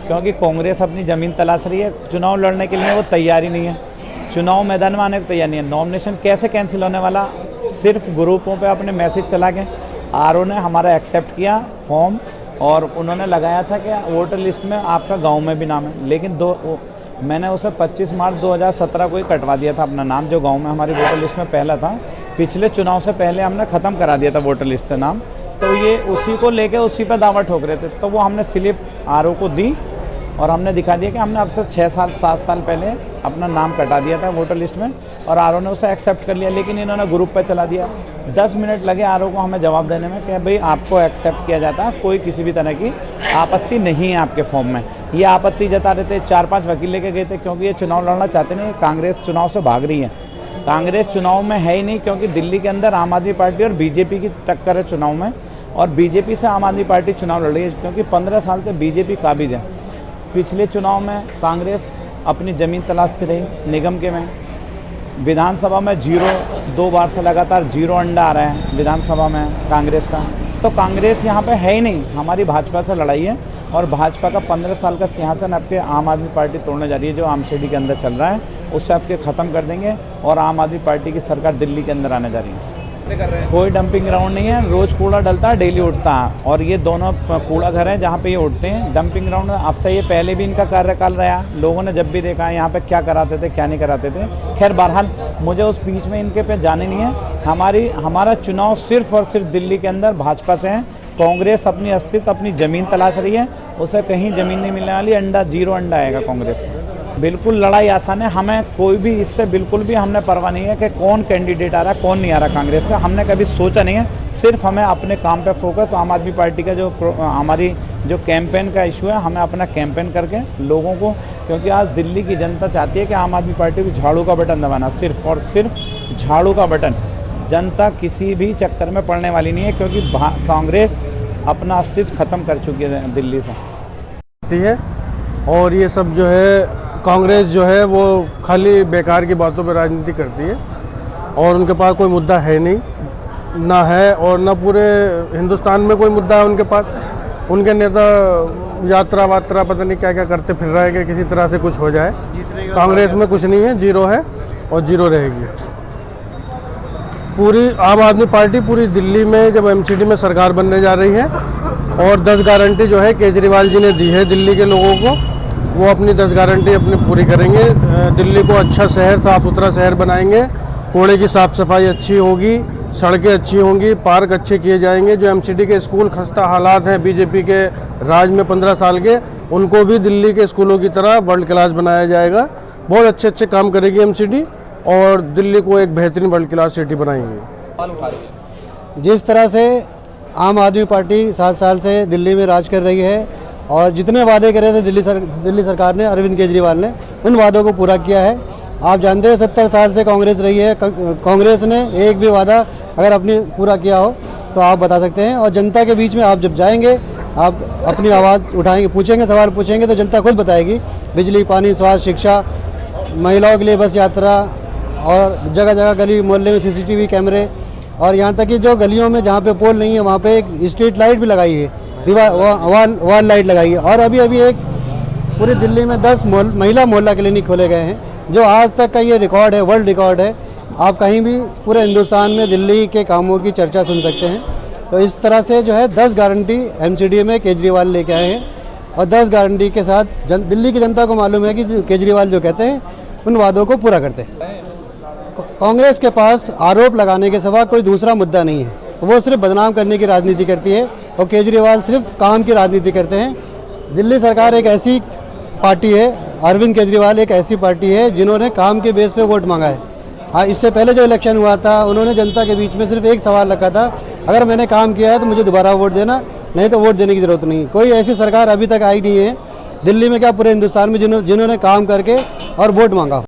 क्योंकि कांग्रेस अपनी ज़मीन तलाश रही है। चुनाव लड़ने के लिए वो तैयारी नहीं है, चुनाव मैदान में आने की तैयार नहीं है। नॉमिनेशन कैसे कैंसिल होने वाला, सिर्फ ग्रुपों पे अपने मैसेज चला के आरओ ने हमारा एक्सेप्ट किया फॉर्म, और उन्होंने लगाया था कि वोटर लिस्ट में आपका गांव में भी नाम है, लेकिन मैंने उसे 25 मार्च 2017 को ही कटवा दिया था अपना नाम, जो गांव में हमारी वोटर लिस्ट में पहला था। पिछले चुनाव से पहले हमने ख़त्म करा दिया था वोटर लिस्ट से नाम, तो ये उसी को लेके उसी पर दावा ठोक रहे थे। तो वो हमने स्लिप आरओ को दी और हमने दिखा दिया कि हमने अब से 6 साल 7 साल पहले अपना नाम कटा दिया था वोटर लिस्ट में, और आरओ ने उसे एक्सेप्ट कर लिया। लेकिन इन्होंने ग्रुप पे चला दिया। 10 मिनट लगे आरओ को हमें जवाब देने में कि भाई आपको एक्सेप्ट किया जाता है, कोई किसी भी तरह की आपत्ति नहीं है आपके फॉर्म में। ये आपत्ति जता रहे थे, 4-5 वकील लेके गए थे, क्योंकि ये चुनाव लड़ना चाहते नहीं। कांग्रेस चुनाव से भाग रही है, कांग्रेस चुनाव में है ही नहीं, क्योंकि दिल्ली के अंदर आम आदमी पार्टी और बीजेपी की टक्कर है चुनाव में, और बीजेपी से आम आदमी पार्टी चुनाव लड़ रही है, क्योंकि 15 साल से बीजेपी काबिज है। पिछले चुनाव में कांग्रेस अपनी ज़मीन तलाशती रही निगम के में, विधानसभा में 2 बार से लगातार 0 अंडा आ रहा है विधानसभा में कांग्रेस का। तो कांग्रेस यहाँ पे है ही नहीं, हमारी भाजपा से लड़ाई है, और भाजपा का 15 साल का सिंहासन आपके आम आदमी पार्टी तोड़ने जा रही है, जो आमशेडी के अंदर चल रहा है, उससे आपके ख़त्म कर देंगे, और आम आदमी पार्टी की सरकार दिल्ली के अंदर आने जा रही है। कोई डंपिंग ग्राउंड नहीं है, रोज़ कूड़ा डलता है, डेली उठता है, और ये दोनों कूड़ा घर हैं जहाँ पे ये उठते हैं। डंपिंग ग्राउंड अब से ये पहले भी इनका कार्यकाल रहा, लोगों ने जब भी देखा है यहाँ पे क्या कराते थे क्या नहीं कराते थे। खैर बहरहाल मुझे उस बीच में इनके पे जाने नहीं है। हमारा चुनाव सिर्फ और सिर्फ दिल्ली के अंदर भाजपा से है। कांग्रेस अपनी अस्तित्व अपनी ज़मीन तलाश रही है, उसे कहीं ज़मीन नहीं मिलने वाली। 0 अंडा आएगा कांग्रेस का। बिल्कुल लड़ाई आसान है, हमें कोई भी इससे बिल्कुल भी हमने परवाह नहीं है कि कौन कैंडिडेट आ रहा है कौन नहीं आ रहा कांग्रेस से, हमने कभी सोचा नहीं है। सिर्फ हमें अपने काम पे फोकस, आम आदमी पार्टी का हमारी जो कैंपेन का इशू है, हमें अपना कैंपेन करके लोगों को, क्योंकि आज दिल्ली की जनता चाहती है कि आम आदमी पार्टी को झाड़ू का बटन दबाना, सिर्फ और सिर्फ झाड़ू का बटन। जनता किसी भी चक्कर में पड़ने वाली नहीं है, क्योंकि कांग्रेस अपना अस्तित्व ख़त्म कर चुकी है दिल्ली से। और ये सब जो है कांग्रेस जो है वो खाली बेकार की बातों पर राजनीति करती है, और उनके पास कोई मुद्दा है नहीं, ना है और ना पूरे हिंदुस्तान में कोई मुद्दा है उनके पास। उनके नेता यात्रा वात्रा पता नहीं क्या क्या करते फिर रहे हैं कि किसी तरह से कुछ हो जाए। कांग्रेस में कुछ नहीं है, 0 है और 0 रहेगी। पूरी आम आदमी पार्टी पूरी दिल्ली में जब एमसीडी में सरकार बनने जा रही है, और 10 गारंटी जो है केजरीवाल जी ने दी है दिल्ली के लोगों को, वो अपनी 10 गारंटी अपनी पूरी करेंगे। दिल्ली को अच्छा शहर, साफ़ सुथरा शहर बनाएंगे, कूड़े की साफ़ सफाई अच्छी होगी, सड़कें अच्छी होंगी, पार्क अच्छे किए जाएंगे। जो एमसीडी के स्कूल खस्ता हालात हैं बीजेपी के राज में 15 साल के, उनको भी दिल्ली के स्कूलों की तरह वर्ल्ड क्लास बनाया जाएगा। बहुत अच्छे अच्छे काम करेगी एमसीडी, और दिल्ली को एक बेहतरीन वर्ल्ड क्लास सिटी बनाएंगे। जिस तरह से आम आदमी पार्टी 7 साल से दिल्ली में राज कर रही है, और जितने वादे करे थे दिल्ली सरकार ने, अरविंद केजरीवाल ने, उन वादों को पूरा किया है। आप जानते हैं 70 साल से कांग्रेस रही है, कांग्रेस ने एक भी वादा अगर अपनी पूरा किया हो तो आप बता सकते हैं। और जनता के बीच में आप जब जाएंगे, आप अपनी आवाज़ उठाएंगे, पूछेंगे, सवाल पूछेंगे, तो जनता खुद बताएगी। बिजली, पानी, स्वास्थ्य, शिक्षा, महिलाओं के लिए बस यात्रा, और जगह जगह गली मोहल्ले में CCTV कैमरे, और यहाँ तक कि जो गलियों में जहाँ पे पोल नहीं है वहाँ पे एक स्ट्रीट लाइट भी लगाई है, वॉल लाइट लगाई है। और अभी एक पूरी दिल्ली में 10 महिला मोहल्ला क्लिनिक खोले गए हैं, जो आज तक का ये रिकॉर्ड है, वर्ल्ड रिकॉर्ड है। आप कहीं भी पूरे हिंदुस्तान में दिल्ली के कामों की चर्चा सुन सकते हैं। तो इस तरह से जो है 10 गारंटी एमसीडी में केजरीवाल लेके आए हैं, और 10 गारंटी के साथ दिल्ली की जनता को मालूम है कि केजरीवाल जो कहते हैं उन वादों को पूरा करते हैं। कांग्रेस के पास आरोप लगाने के सिवा कोई दूसरा मुद्दा नहीं है, वो सिर्फ बदनाम करने की राजनीति करती है, और केजरीवाल सिर्फ काम की राजनीति करते हैं। दिल्ली सरकार एक ऐसी पार्टी है, अरविंद केजरीवाल एक ऐसी पार्टी है जिन्होंने काम के बेस पे वोट मांगा है। हाँ, इससे पहले जो इलेक्शन हुआ था उन्होंने जनता के बीच में सिर्फ एक सवाल रखा था, अगर मैंने काम किया है तो मुझे दोबारा वोट देना, नहीं तो वोट देने की ज़रूरत नहीं। कोई ऐसी सरकार अभी तक आई नहीं है दिल्ली में, क्या पूरे हिंदुस्तान में, जिन्होंने काम करके और वोट मांगा।